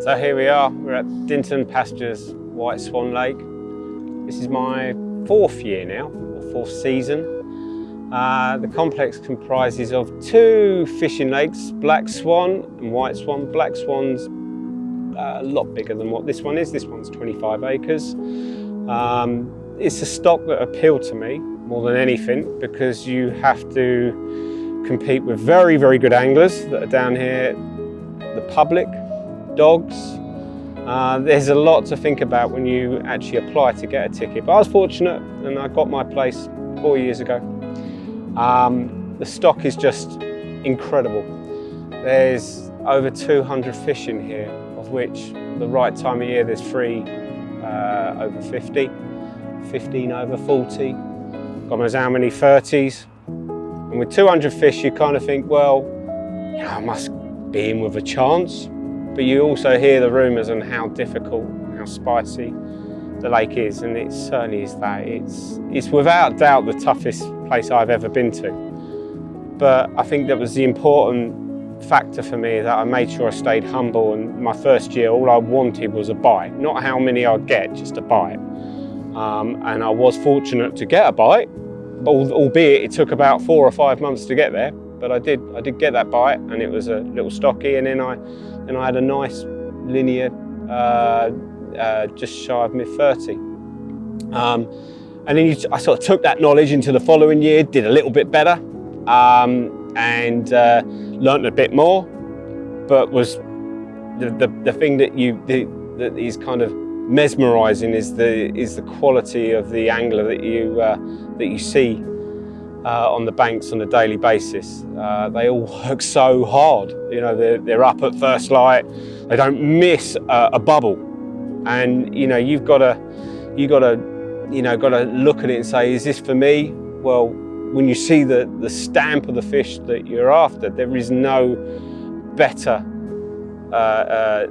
So here we are, we're at Dinton Pastures, White Swan Lake. This is my 4th year now, or 4th season. The complex comprises of 2 fishing lakes, Black Swan and White Swan. Black Swan's a lot bigger than what this one is. This one's 25 acres. It's a stock that appealed to me more than anything because you have to compete with very, very good anglers that are down here, the public, dogs. There's a lot to think about when you actually apply to get a ticket. But I was fortunate and I got my place 4 years ago. The stock is just incredible. There's over 200 fish in here, of which the right time of year there's 3 over 50, 15 over 40, God knows how many 30s. And with 200 fish you kind of think, well, yeah, I must be in with a chance. But you also hear the rumours on how difficult, how spicy the lake is, and it certainly is that. It's without doubt the toughest place I've ever been to. But I think that was the important factor for me, that I made sure I stayed humble, and my first year all I wanted was a bite, not how many I'd get, just a bite. And I was fortunate to get a bite, albeit it took about 4 or 5 months to get there, but I did get that bite, and it was a little stocky, and then I had a nice linear just shy of mid-30. And then I sort of took that knowledge into the following year, did a little bit better, and learnt a bit more. But was the thing that is kind of mesmerising is the quality of the angler that you see on the banks on a daily basis. They all work so hard. You know, they're up at first light. They don't miss a bubble, and you know you've got to look at it and say, is this for me? Well, when you see the stamp of the fish that you're after, there is no better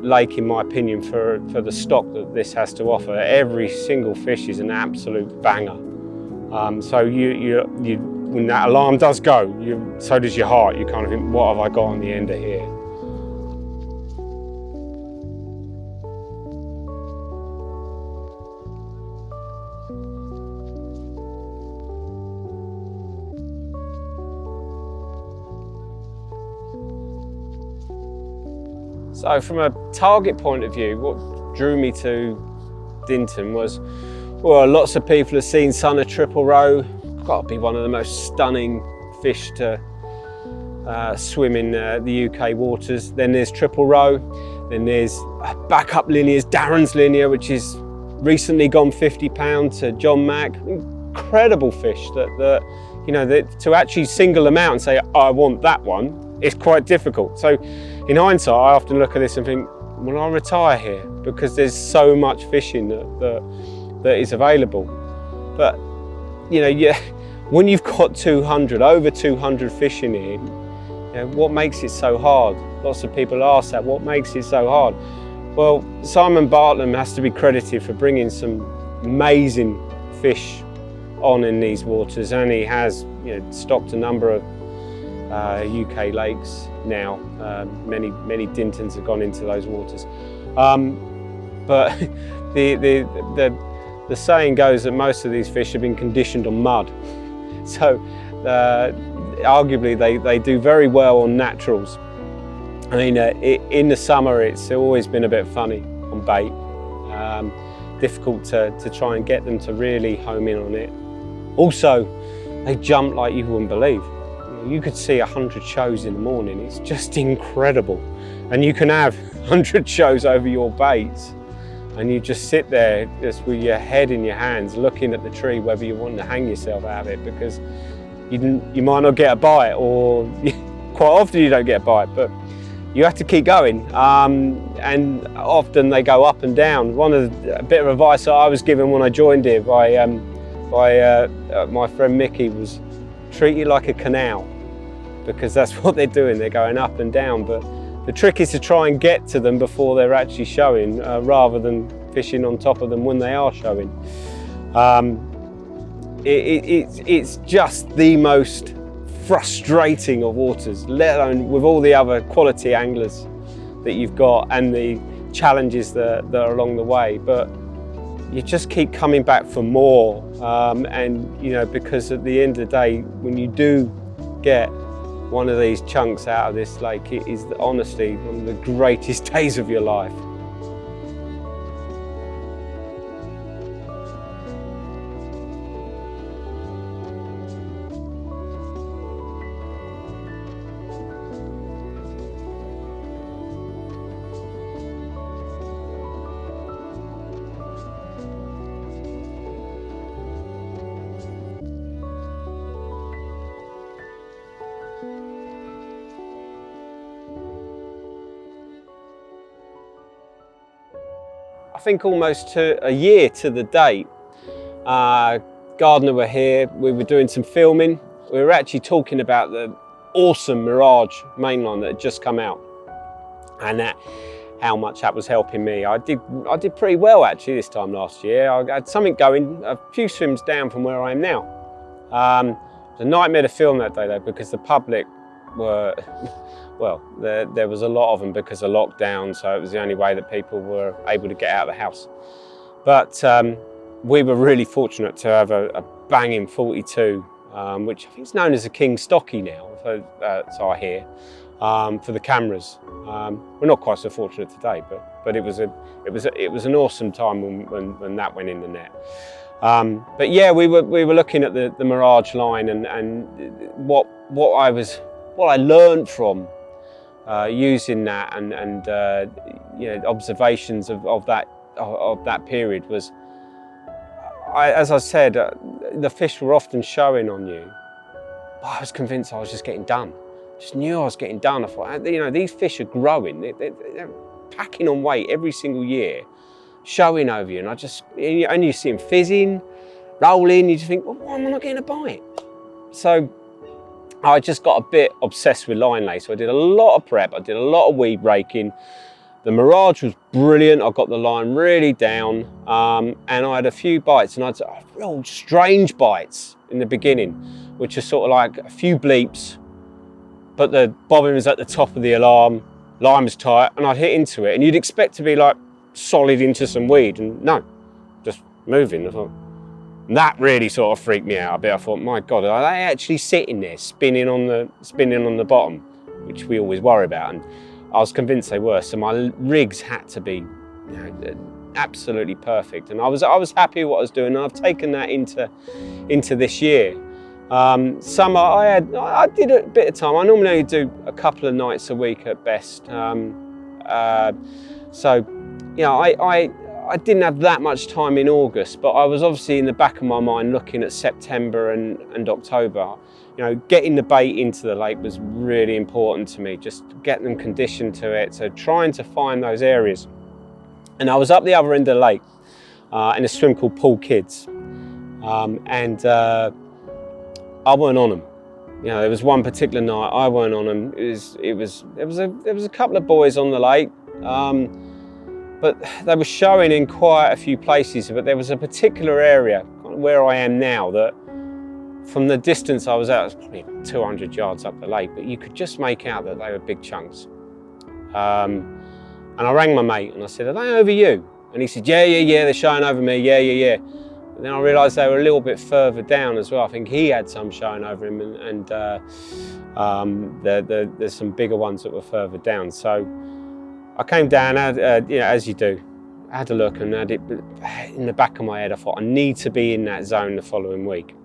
lake, in my opinion, for the stock that this has to offer. Every single fish is an absolute banger. So you when that alarm does go, so does your heart. You kind of think, what have I got on the end of here? So from a target point of view, what drew me to Dinton was, well, lots of people have seen Son of Triple Row. Got to be one of the most stunning fish to swim in the UK waters. Then there's Triple Row. Then there's backup linears, Darren's linear, which is recently gone £50 to John Mack. Incredible fish that you know, that to actually single them out and say, I want that one, it's quite difficult. So in hindsight, I often look at this and think, will I retire here? Because there's so much fishing that is available. But you know, when you've got over 200 fish in here, you know, what makes it so hard? Lots of people ask that, what makes it so hard? Well, Simon Bartlam has to be credited for bringing some amazing fish on in these waters, and he has, you know, stocked a number of UK lakes now. Many Dintons have gone into those waters. But the saying goes that most of these fish have been conditioned on mud. So arguably they do very well on naturals. I mean, in the summer it's always been a bit funny on bait. Difficult to try and get them to really home in on it. Also, they jump like you wouldn't believe. You could see 100 shows in the morning. It's just incredible. And you can have 100 shows over your baits, and you just sit there just with your head in your hands looking at the tree, whether you want to hang yourself out of it, because you might not get a bite, or quite often you don't get a bite, but you have to keep going. And often they go up and down. A bit of advice that I was given when I joined here by my friend Mickey was, treat it like a canal, because that's what they're doing. They're going up and down, but the trick is to try and get to them before they're actually showing, rather than fishing on top of them when they are showing. It's just the most frustrating of waters, let alone with all the other quality anglers that you've got, and the challenges that are along the way, but you just keep coming back for more. And you know, because at the end of the day, when you do get one of these chunks out of this lake, it is honestly one of the greatest days of your life. I think almost to a year to the date, Gardner were here, we were doing some filming. We were actually talking about the awesome Mirage mainline that had just come out, and how much that was helping me. I did pretty well actually this time last year. I had something going, a few swims down from where I am now. It was a nightmare to film that day though, because the public were, well, there was a lot of them because of lockdown, so it was the only way that people were able to get out of the house. But we were really fortunate to have a banging 42, which I think is known as a King Stocky now, so I hear, for the cameras. We're not quite so fortunate today, but it was an awesome time when that went in the net. But yeah, we were looking at the Mirage line and what I learned from using that and you know, observations of that period was, as I said, the fish were often showing on you, but I was convinced I was just getting done. Just knew I was getting done. I thought, you know, these fish are growing. They're packing on weight every single year, showing over you, and you see them fizzing, rolling. You just think, well, why am I not getting a bite? So I just got a bit obsessed with line lay. So I did a lot of prep. I did a lot of weed raking. The Mirage was brilliant. I got the line really down, and I had a few bites, and I had real strange bites in the beginning, which are sort of like a few bleeps, but the bobbin was at the top of the alarm, line was tight, and I'd hit into it, and you'd expect to be like solid into some weed, and no, just moving. I thought, and that really sort of freaked me out a bit. I thought, my God, are they actually sitting there spinning on the bottom, which we always worry about? And I was convinced they were. So my rigs had to be, you know, absolutely perfect, and I was happy with what I was doing, and I've taken that into this year. Summer, I did a bit of time. I normally only do a couple of nights a week at best. So, you know, I didn't have that much time in August, but I was obviously in the back of my mind looking at September and October. You know, getting the bait into the lake was really important to me, just getting them conditioned to it, so trying to find those areas. And I was up the other end of the lake in a swim called Pool Kids, and I weren't on them. You know, there was one particular night I weren't on them. There was a couple of boys on the lake, but they were showing in quite a few places. But there was a particular area where I am now that, from the distance I was at, it was probably 200 yards up the lake, but you could just make out that they were big chunks. And I rang my mate and I said, "Are they over you?" And he said, "Yeah, they're showing over me, yeah." And then I realised they were a little bit further down as well. I think he had some showing over him, and there's some bigger ones that were further down. So I came down, you know, as you do, I had a look, and had it in the back of my head. I thought, I need to be in that zone the following week.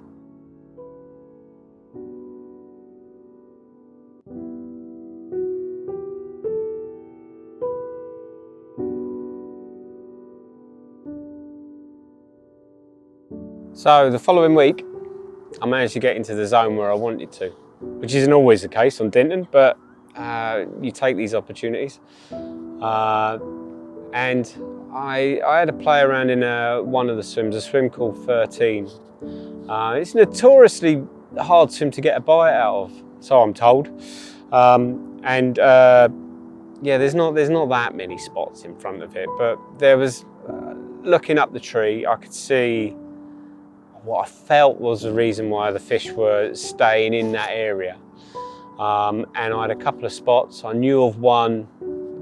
So the following week, I managed to get into the zone where I wanted to, which isn't always the case on Dinton, but you take these opportunities. And I had a play around in one of the swims, a swim called 13. It's notoriously hard swim to get a bite out of, so I'm told. Yeah, there's not that many spots in front of it, but there was, looking up the tree, I could see what I felt was the reason why the fish were staying in that area. And I had a couple of spots. I knew of one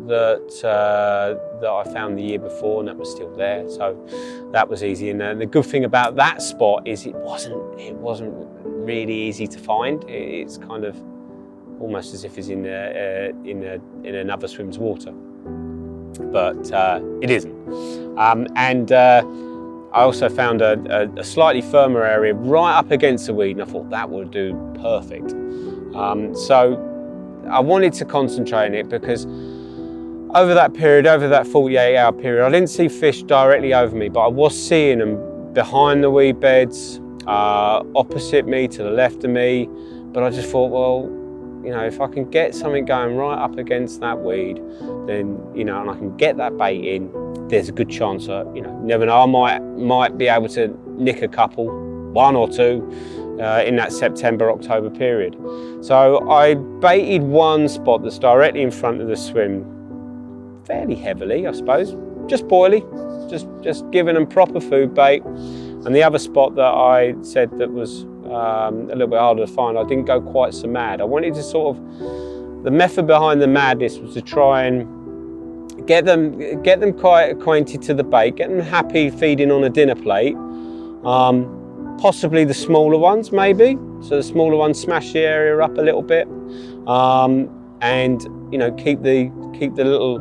that that I found the year before, and that was still there, so that was easy. And the good thing about that spot is it wasn't really easy to find. It's kind of almost as if it's in another swim's water, but it isn't. And I also found a slightly firmer area right up against the weed, and I thought that would do perfect. So I wanted to concentrate on it because over that period, over that 48-hour period, I didn't see fish directly over me, but I was seeing them behind the weed beds, opposite me, to the left of me. But I just thought, well, you know, if I can get something going right up against that weed, then, you know, and I can get that bait in, there's a good chance that, you know, never know, I might be able to nick a couple, one or two, in that September-October period. So I baited one spot that's directly in front of the swim, fairly heavily, I suppose, just boilie, just giving them proper food bait. And the other spot that I said that was a little bit harder to find, I didn't go quite so mad. I wanted to sort of, the method behind the madness was to try and get them quite acquainted to the bait, get them happy feeding on a dinner plate. Possibly the smaller ones, maybe. So the smaller ones smash the area up a little bit, and, you know, keep the little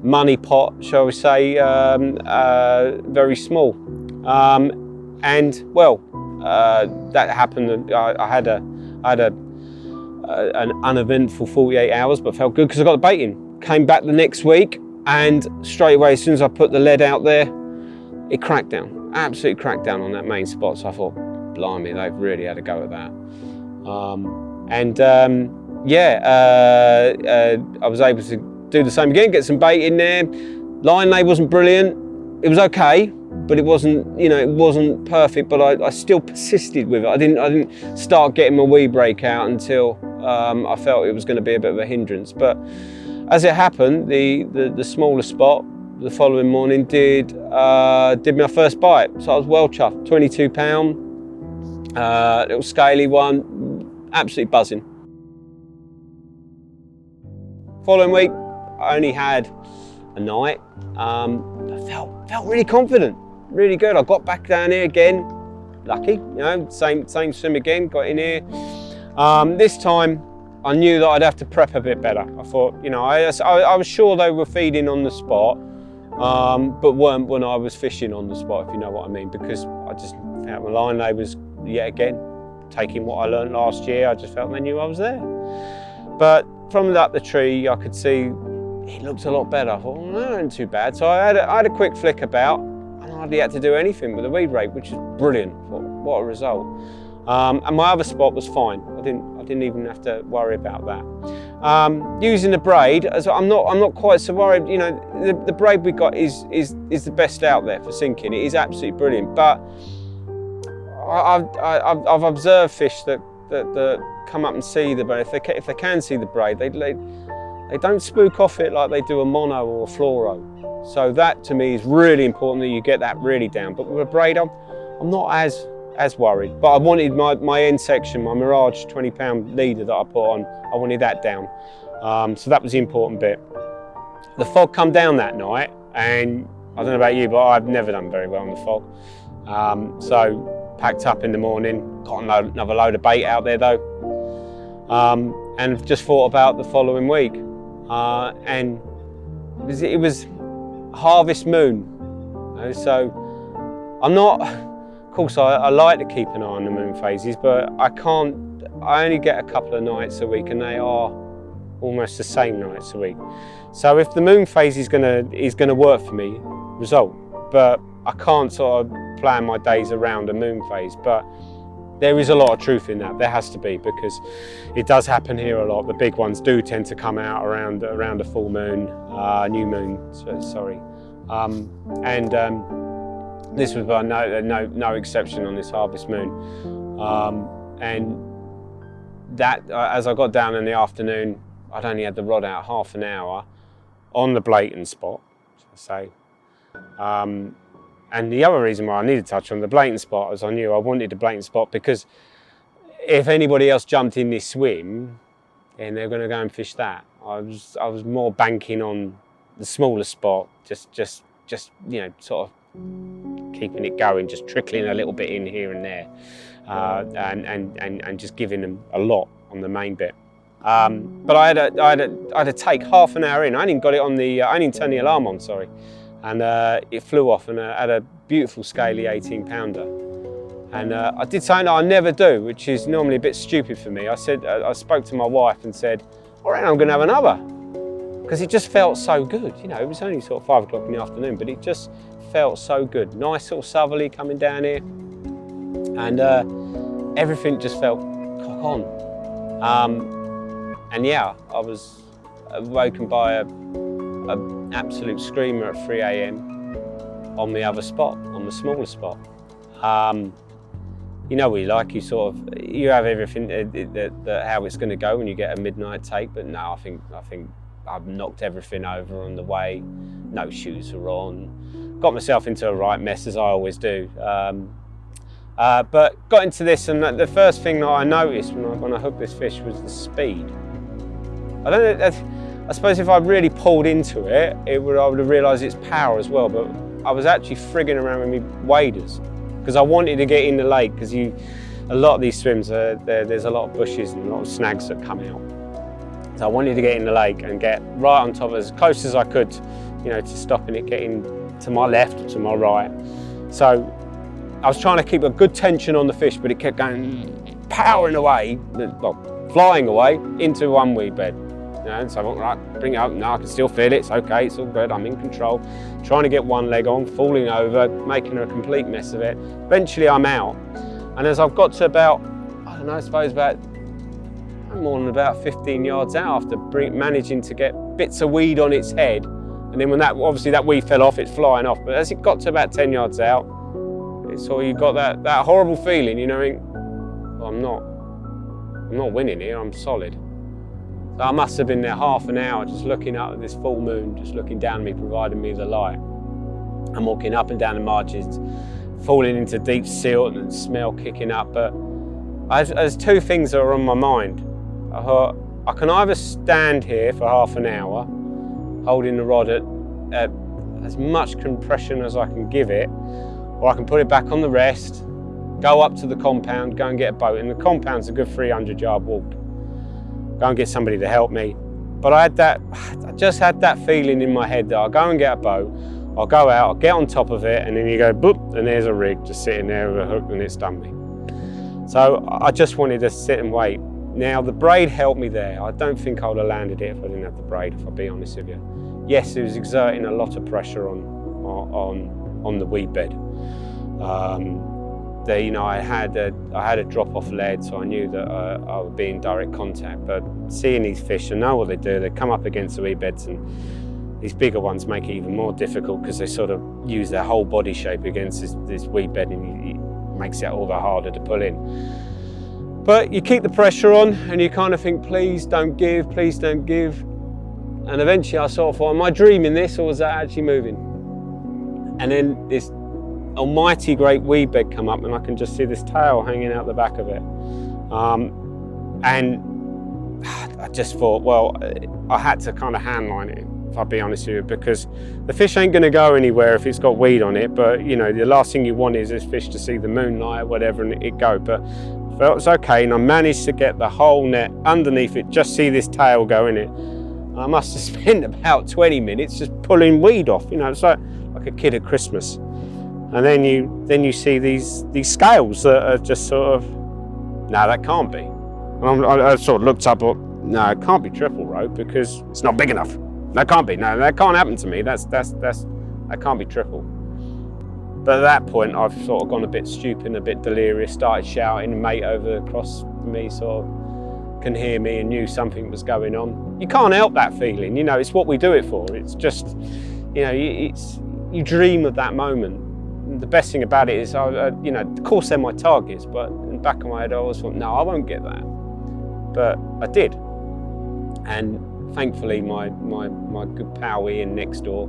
money pot, shall we say, very small. And well, that happened. I had an uneventful 48 hours, but felt good because I got the bait in. Came back the next week, and straight away, as soon as I put the lead out there, it cracked down. Absolutely cracked down on that main spot. So I thought, blimey, they've really had a go at that. I was able to do the same again, get some bait in there. Line lay wasn't brilliant. It was okay, but it wasn't, you know, it wasn't perfect. But I still persisted with it. I didn't start getting my weed break out until I felt it was going to be a bit of a hindrance. But as it happened, the smaller spot the following morning did my first bite. So I was well chuffed. 22 pound, little scaly one, absolutely buzzing. Following week, I only had a night, but felt really confident, really good. I got back down here again, lucky, you know, same swim again, got in here. This time, I knew that I'd have to prep a bit better. I thought, you know, I was sure they were feeding on the spot, but weren't when I was fishing on the spot, if you know what I mean, because I just felt my line lay was, yet again, taking what I learned last year. I just felt they knew I was there. But from up the tree, I could see it looked a lot better. I thought, well, that wasn't too bad. So I had a quick flick about, and I hardly had to do anything with the weed rate, which is brilliant. What a result. And my other spot was fine. I didn't even have to worry about that. Using the braid, I'm not quite so worried. You know, the braid we got is the best out there for sinking. It is absolutely brilliant. But I've observed fish that come up and see the braid. If they can see the braid, they don't spook off it like they do a mono or a fluoro. So that to me is really important, that you get that really down. But with a braid, I'm not as worried. But I wanted my end section, my Mirage 20-pound leader that I put on, I wanted that down. So that was the important bit. The fog come down that night, and I don't know about you, but I've never done very well in the fog. So packed up in the morning, got another load of bait out there though, and just thought about the following week. And it was harvest moon, you know, so I'm not, of course I like to keep an eye on the moon phases, but I only get a couple of nights a week, and they are almost the same nights a week. So if the moon phase is gonna work for me, result. But I can't sort of plan my days around a moon phase. But there is a lot of truth in that. There has to be, because it does happen here a lot. The big ones do tend to come out around a full moon, new moon. Sorry, this was no exception on this harvest moon. And that, as I got down in the afternoon, I'd only had the rod out half an hour on the blatant spot, so. And the other reason why I needed to touch on the blatant spot is I knew I wanted a blatant spot, because if anybody else jumped in this swim, then they're going to go and fish that. I was more banking on the smaller spot, just you know, sort of keeping it going, just trickling a little bit in here and there, and just giving them a lot on the main bit. But I had to take half an hour in. I didn't got it on the, I didn't turn the alarm on, sorry, and it flew off, and I had a beautiful scaly 18-pounder. And I did something that I never do, which is normally a bit stupid for me. I spoke to my wife and said, all right, I'm going to have another, because it just felt so good. You know, it was only sort of 5 o'clock in the afternoon, but it just felt so good. Nice little southerly coming down here, and everything just felt cock on. And yeah, I was awoken by an absolute screamer at 3 a.m. on the other spot, on the smaller spot. You know what you like, you have everything how it's going to go when you get a midnight take, but no, I think I've knocked everything over on the way. No shoes were on. Got myself into a right mess, as I always do. But got into this, and the first thing that I noticed when I hooked this fish was the speed. I suppose if I really pulled into it, I would have realised its power as well, but I was actually frigging around with my waders, because I wanted to get in the lake, because a lot of these swims, there's a lot of bushes and a lot of snags that come out. So I wanted to get in the lake and get right on top, as close as I could, you know, to stopping it getting to my left or to my right. So I was trying to keep a good tension on the fish, but it kept going, powering away, well, flying away into one weed bed. You know, so I went, right, bring it up. No, I can still feel it. It's okay, it's all good. I'm in control. Trying to get one leg on, falling over, making a complete mess of it. Eventually I'm out. And as I've got to about, I don't know, I suppose about more than about 15 yards out, after managing to get bits of weed on its head, and then when obviously that weed fell off, it's flying off. But as it got to about 10 yards out, it's sort of, you got that horrible feeling, you know, well, I'm not winning here, I'm solid. So I must have been there half an hour just looking up at this full moon, just looking down at me, providing me the light. I'm walking up and down the margins, falling into deep silt and smell kicking up. But there's two things that are on my mind. I thought, I can either stand here for half an hour, holding the rod at as much compression as I can give it, or I can put it back on the rest, go up to the compound, go and get a boat. And the compound's a good 300-yard walk. Go and get somebody to help me. But I just had that feeling in my head that I'll go and get a boat, I'll go out, I'll get on top of it, and then you go boop, and there's a rig just sitting there with a hook, and it's done me. So I just wanted to sit and wait. Now the braid helped me there. I don't think I would have landed it if I didn't have the braid, if I'll be honest with you. Yes, it was exerting a lot of pressure on the weed bed. You know, I had a drop-off lead, so I knew that I would be in direct contact. But seeing these fish, I know what they do. They come up against the weed beds, and these bigger ones make it even more difficult, because they sort of use their whole body shape against this weed bed, and it makes it all the harder to pull in. But you keep the pressure on, and you kind of think, please don't give, please don't give. And eventually I sort of thought, am I dreaming this, or was that actually moving? And then this almighty great weed bed come up, and I can just see this tail hanging out the back of it. And I just thought, well, I had to kind of handline it, if I'll be honest with you, because the fish ain't going to go anywhere if it's got weed on it. But you know, the last thing you want is this fish to see the moonlight or whatever and it go. But I felt it was okay, and I managed to get the whole net underneath it, just see this tail go in it. And I must have spent about 20 minutes just pulling weed off. You know, it's like a kid at Christmas. And then you see these scales that are just sort of, no, that can't be. And I sort of looked up, no, it can't be triple rope, because it's not big enough. That can't be. No, that can't happen to me. That can't be triple. But at that point, I've sort of gone a bit stupid, a bit delirious, started shouting, and mate over across me sort of can hear me and knew something was going on. You can't help that feeling, you know, it's what we do it for. It's just, you know, you dream of that moment. The best thing about it is, you know, of course they're my targets, but in the back of my head I always thought, no, I won't get that. But I did. And thankfully my good pal Ian next door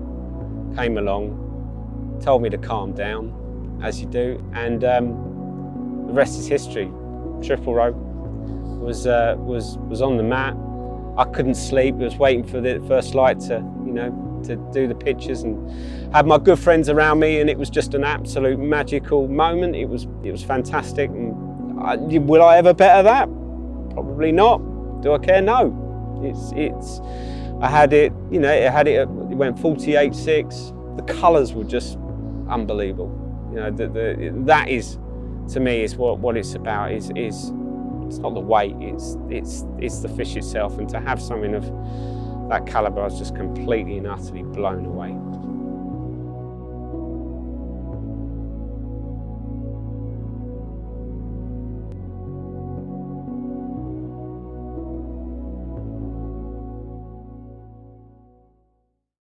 came along, told me to calm down, as you do, and the rest is history. Triple rope was on the mat. I couldn't sleep, I was waiting for the first light to, you know, to do the pictures and had my good friends around me, and it was just an absolute magical moment. It was fantastic. And will I ever better that? Probably not. Do I care? No. I had it, you know, it went 48.6. The colours were just unbelievable. You know, that is, to me, is what it's about. Is it's not the weight, it's the fish itself, and to have something of that calibre, I was just completely and utterly blown away.